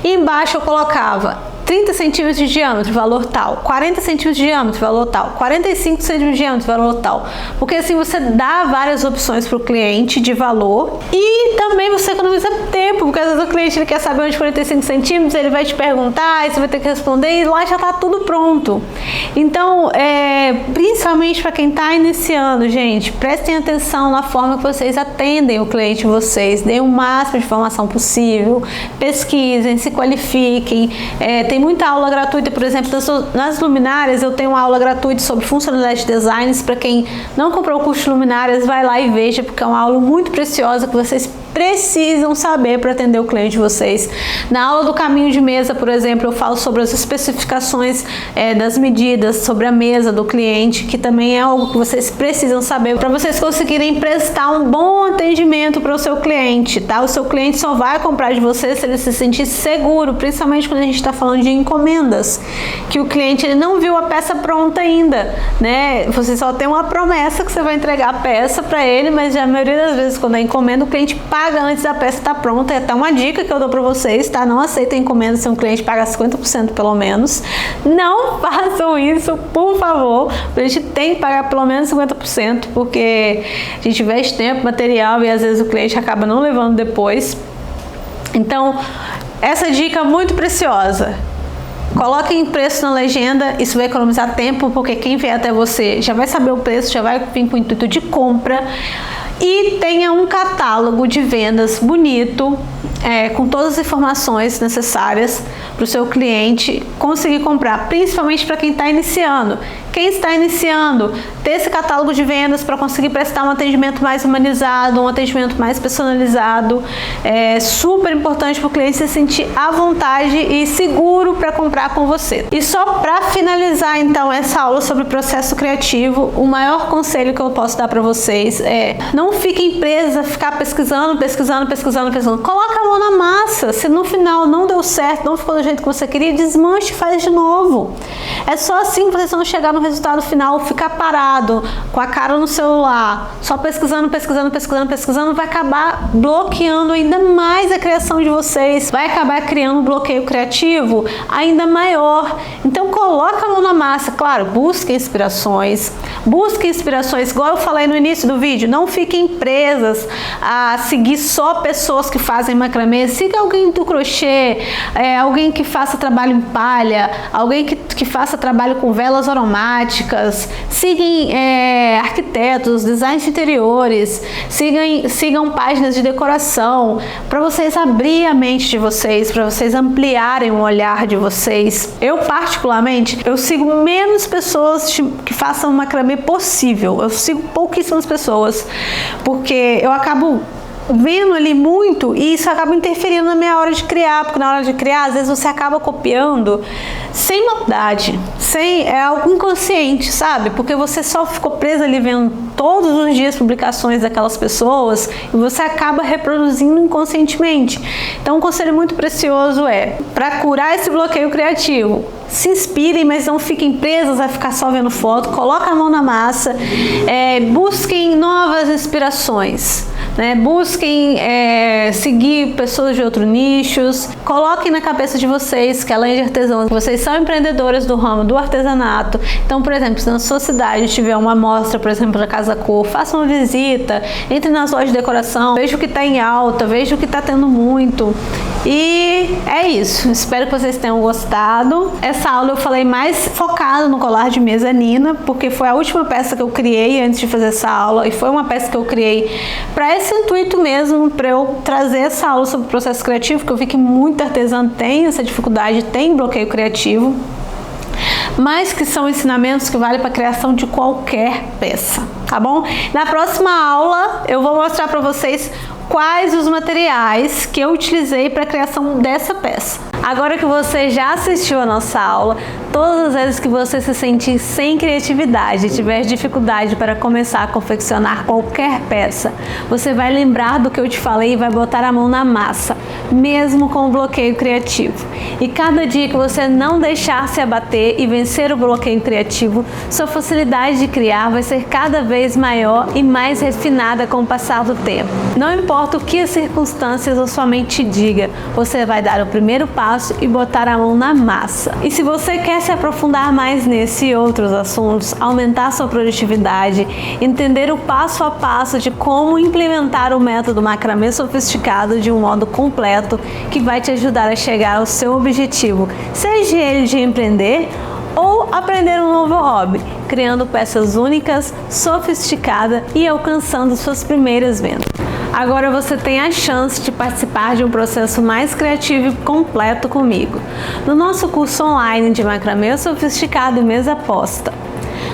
E embaixo eu colocava 30 centímetros de diâmetro, valor tal, 40 centímetros de diâmetro, valor tal, 45 centímetros de diâmetro, valor tal, porque assim você dá várias opções para o cliente de valor e também você economiza tempo, porque às vezes o cliente ele quer saber onde 45 centímetros, ele vai te perguntar, e você vai ter que responder e lá já está tudo pronto. Então, principalmente para quem está iniciando, gente, prestem atenção na forma que vocês atendem o cliente de vocês, deem o máximo de informação possível, pesquisem, se qualifiquem, tem Tem muita aula gratuita, por exemplo, nas luminárias eu tenho uma aula gratuita sobre funcionalidade de designs. Para quem não comprou o curso de luminárias, vai lá e veja, porque é uma aula muito preciosa que vocês precisam saber para atender o cliente de vocês. Na aula do caminho de mesa, por exemplo, eu falo sobre as especificações das medidas, sobre a mesa do cliente, que também é algo que vocês precisam saber para vocês conseguirem prestar um bom atendimento para o seu cliente, tá? O seu cliente só vai comprar de você se ele se sentir seguro, principalmente quando a gente está falando de encomendas, que o cliente ele não viu a peça pronta ainda, né? Você só tem uma promessa que você vai entregar a peça para ele, mas a maioria das vezes quando é encomenda, o cliente paga antes da peça estar pronta. É até uma dica que eu dou para vocês, tá? Não aceitem encomenda se um cliente paga 50% pelo menos. Não façam isso, por favor. A gente tem que pagar pelo menos 50%, porque a gente investe tempo, material e às vezes o cliente acaba não levando depois. Então, essa dica é muito preciosa. Coloquem preço na legenda, isso vai economizar tempo, porque quem vier até você já vai saber o preço, já vai vir com o intuito de compra. E tenha um catálogo de vendas bonito, com todas as informações necessárias para o seu cliente conseguir comprar, principalmente para quem está iniciando. Quem está iniciando, ter esse catálogo de vendas para conseguir prestar um atendimento mais humanizado, um atendimento mais personalizado, é super importante para o cliente se sentir à vontade e seguro para comprar com você. E só para finalizar então essa aula sobre processo criativo, o maior conselho que eu posso dar para vocês é: não fiquem presos a ficar pesquisando. Coloca a mão na massa. Se no final não deu certo, não ficou do jeito que você queria, desmanche e faz de novo. É só assim que vocês vão chegar no resultado final. Ficar parado com a cara no celular, só pesquisando, vai acabar bloqueando ainda mais a criação de vocês, vai acabar criando um bloqueio criativo ainda maior. Então coloca a mão na massa. Claro, busque inspirações, igual eu falei no início do vídeo. Não fiquem presas a seguir só pessoas que fazem macramê. Siga alguém do crochê, alguém que faça trabalho em palha, alguém que faça trabalho com velas aromáticas. Sigam arquitetos, designs de interiores, sigam páginas de decoração, para vocês abrir a mente de vocês, para vocês ampliarem o olhar de vocês. Eu particularmente, eu sigo menos pessoas que façam macramê possível. Eu sigo pouquíssimas pessoas, porque eu acabo vendo ali muito e isso acaba interferindo na minha hora de criar, porque na hora de criar, às vezes você acaba copiando sem maldade, é algo inconsciente, sabe? Porque você só ficou preso ali vendo todos os dias publicações daquelas pessoas e você acaba reproduzindo inconscientemente. Então um conselho muito precioso para curar esse bloqueio criativo: se inspirem, mas não fiquem presas a ficar só vendo foto. Coloca a mão na massa, busquem novas inspirações, né? Busquem seguir pessoas de outros nichos. Coloquem na cabeça de vocês que além de artesãos, vocês são empreendedoras do ramo do artesanato. Então, por exemplo, se na sua cidade tiver uma mostra, por exemplo, da Casa Cor, faça uma visita, entre nas lojas de decoração, veja o que está em alta, veja o que está tendo muito. E é isso. Espero que vocês tenham gostado. Essa aula eu falei mais focado no colar de mezanina, porque foi a última peça que eu criei antes de fazer essa aula, e foi uma peça que eu criei para esse intuito mesmo, para eu trazer essa aula sobre o processo criativo, que eu vi que muito artesã tem essa dificuldade, tem bloqueio criativo, mas que são ensinamentos que valem para a criação de qualquer peça, tá bom? Na próxima aula eu vou mostrar para vocês quais os materiais que eu utilizei para a criação dessa peça. Agora que você já assistiu a nossa aula, todas as vezes que você se sentir sem criatividade e tiver dificuldade para começar a confeccionar qualquer peça, você vai lembrar do que eu te falei e vai botar a mão na massa, mesmo com o bloqueio criativo. E cada dia que você não deixar se abater e vencer o bloqueio criativo, sua facilidade de criar vai ser cada vez maior e mais refinada com o passar do tempo. Não importa o que as circunstâncias ou sua mente diga, você vai dar o primeiro passo e botar a mão na massa. E se você quer se aprofundar mais nesse e outros assuntos, aumentar sua produtividade, entender o passo a passo de como implementar o método macramê sofisticado de um modo completo que vai te ajudar a chegar ao seu objetivo, seja ele de empreender ou aprender um novo hobby, criando peças únicas, sofisticadas e alcançando suas primeiras vendas. Agora você tem a chance de participar de um processo mais criativo e completo comigo. No nosso curso online de macramê sofisticado e mesa posta.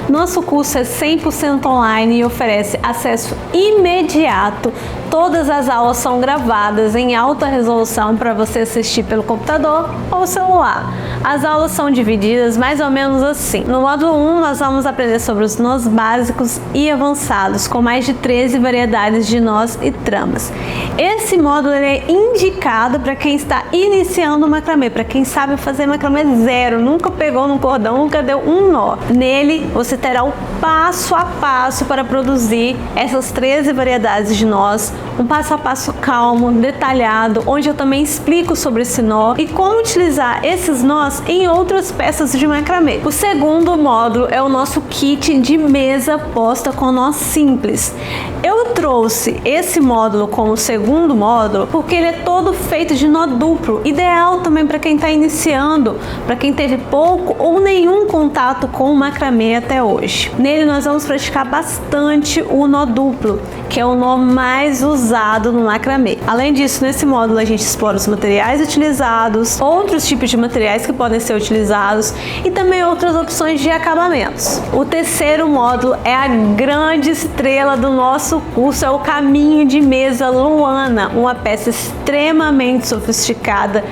Nosso curso é 100% online e oferece acesso imediato. Todas as aulas são gravadas em alta resolução para você assistir pelo computador ou celular. As aulas são divididas mais ou menos assim. No módulo 1, nós vamos aprender sobre os nós básicos e avançados, com mais de 13 variedades de nós e tramas. Esse módulo é indicado para quem está iniciando o macramê, para quem sabe fazer macramê zero, nunca pegou no cordão, nunca deu um nó. Nele, você terá o passo a passo para produzir essas 13 variedades de nós, um passo a passo calmo, detalhado, onde eu também explico sobre esse nó e como utilizar esses nós em outras peças de macramê. O segundo módulo é o nosso kit de mesa posta com nós simples. Eu trouxe esse módulo como segundo módulo porque ele é todo feito de nó duplo, ideal também para quem está iniciando, para quem teve pouco ou nenhum contato com o macramê até hoje. Nele nós vamos praticar bastante o nó duplo, que é o nó mais usado no macramê. Além disso, nesse módulo a gente explora os materiais utilizados, outros tipos de materiais que podem ser utilizados e também outras opções de acabamentos. O terceiro módulo é a grande estrela do nosso curso, é o caminho de mesa Luana, uma peça extremamente sofisticada,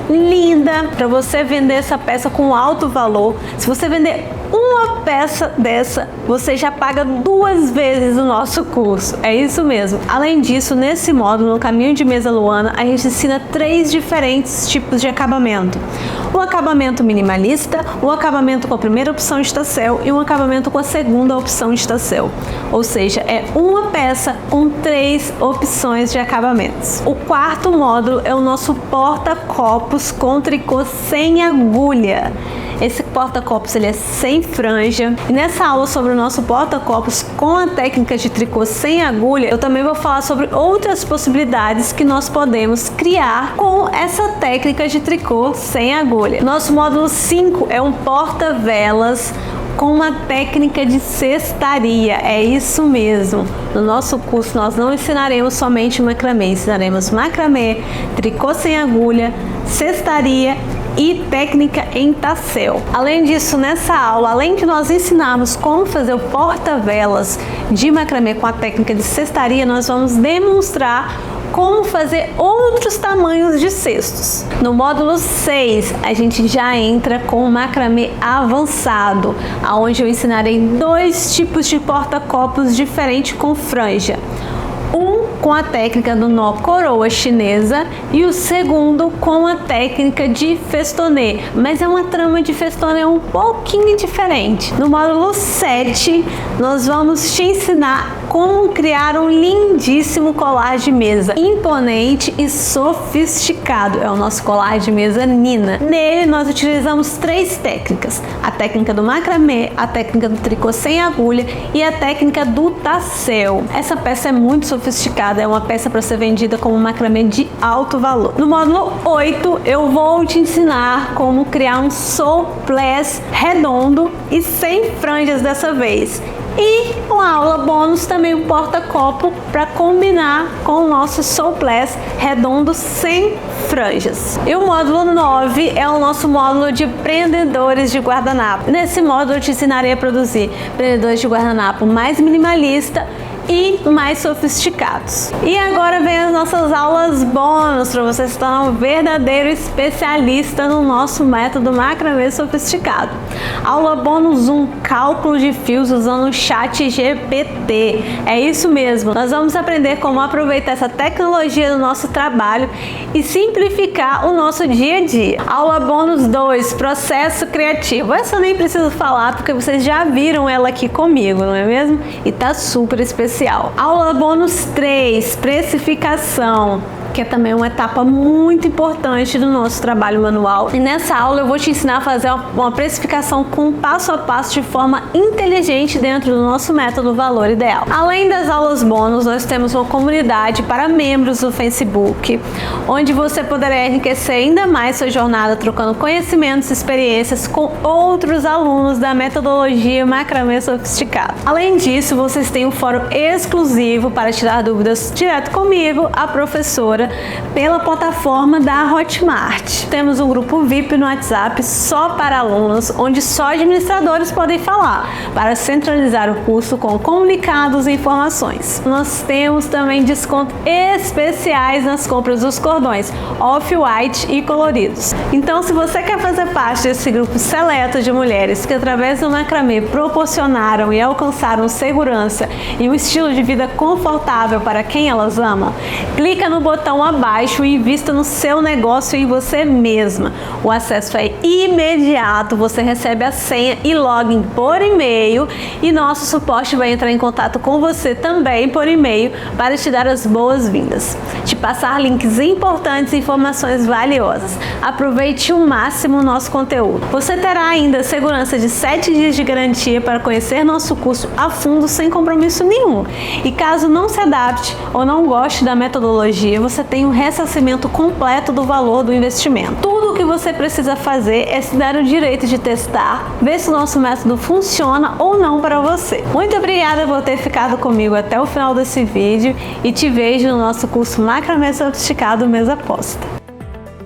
linda, para você vender essa peça com alto valor. Se você vender uma peça dessa, você já paga 2 vezes o nosso curso. É isso mesmo. Além disso, nesse módulo, no Caminho de Mesa Luana, a gente ensina 3 diferentes tipos de acabamento. Um acabamento minimalista, um acabamento com a primeira opção de tassel e um acabamento com a segunda opção de tassel. Ou seja, é uma peça com 3 opções de acabamentos. O quarto módulo é o nosso porta-copos com tricô sem agulha. Esse porta-copos ele é sem franja. E nessa aula sobre o nosso porta-copos com a técnica de tricô sem agulha, eu também vou falar sobre outras possibilidades que nós podemos criar com essa técnica de tricô sem agulha. Nosso módulo 5 é um porta-velas com uma técnica de cestaria. É isso mesmo. No nosso curso nós não ensinaremos somente macramê, ensinaremos macramê, tricô sem agulha, cestaria e técnica em tassel. Além disso, nessa aula, além de nós ensinarmos como fazer o porta-velas de macramê com a técnica de cestaria, nós vamos demonstrar como fazer outros tamanhos de cestos. No módulo 6, a gente já entra com o macramê avançado, onde eu ensinarei 2 tipos de porta-copos diferentes com franja. Um com a técnica do nó coroa chinesa e o segundo com a técnica de festonê, mas é uma trama de festonê um pouquinho diferente. No módulo 7, nós vamos te ensinar como criar um lindíssimo colar de mesa, imponente e sofisticado. É o nosso colar de mesa Nina. Nele nós utilizamos 3 técnicas: a técnica do macramê, a técnica do tricô sem agulha e a técnica do tassel. Essa peça é muito sofisticada, é uma peça para ser vendida como macramê de alto valor. No módulo 8, eu vou te ensinar como criar um souplesse redondo e sem franjas dessa vez. E uma aula bônus também, um porta-copo para combinar com o nosso souplesse redondo sem franjas. E o módulo 9 é o nosso módulo de prendedores de guardanapo. Nesse módulo eu te ensinarei a produzir prendedores de guardanapo mais minimalista e mais sofisticados. E agora vem as nossas aulas bônus para você se tornar um verdadeiro especialista no nosso método macramê sofisticado. Aula bônus 1, cálculo de fios usando o ChatGPT. É isso mesmo, nós vamos aprender como aproveitar essa tecnologia no nosso trabalho e simplificar o nosso dia a dia. Aula bônus 2, processo criativo. Essa eu nem preciso falar porque vocês já viram ela aqui comigo, não é mesmo? E tá super especial. Aula bônus 3, precificação, que é também uma etapa muito importante do nosso trabalho manual. E nessa aula eu vou te ensinar a fazer uma precificação com passo a passo de forma inteligente dentro do nosso método Valor Ideal. Além das aulas bônus, nós temos uma comunidade para membros do Facebook, onde você poderá enriquecer ainda mais sua jornada trocando conhecimentos e experiências com outros alunos da metodologia Macramê Sofisticado. Além disso, vocês têm um fórum exclusivo para tirar dúvidas direto comigo, a professora, pela plataforma da Hotmart. Temos um grupo VIP no WhatsApp só para alunos, onde só administradores podem falar, para centralizar o curso com comunicados e informações. Nós temos também descontos especiais nas compras dos cordões off-white e coloridos. Então, se você quer fazer parte desse grupo seleto de mulheres que através do macramê proporcionaram e alcançaram segurança e um estilo de vida confortável para quem elas amam, clica no botão abaixo e invista no seu negócio e em você mesma. O acesso é imediato, você recebe a senha e login por e-mail e nosso suporte vai entrar em contato com você também por e-mail para te dar as boas-vindas, te passar links importantes e informações valiosas. Aproveite o máximo o nosso conteúdo. Você terá ainda segurança de 7 dias de garantia para conhecer nosso curso a fundo sem compromisso nenhum. E caso não se adapte ou não goste da metodologia, você tem um ressarcimento completo do valor do investimento. Tudo o que você precisa fazer é se dar o direito de testar, ver se o nosso método funciona ou não para você. Muito obrigada por ter ficado comigo até o final desse vídeo e te vejo no nosso curso Macramê Sofisticado Mesa Posta.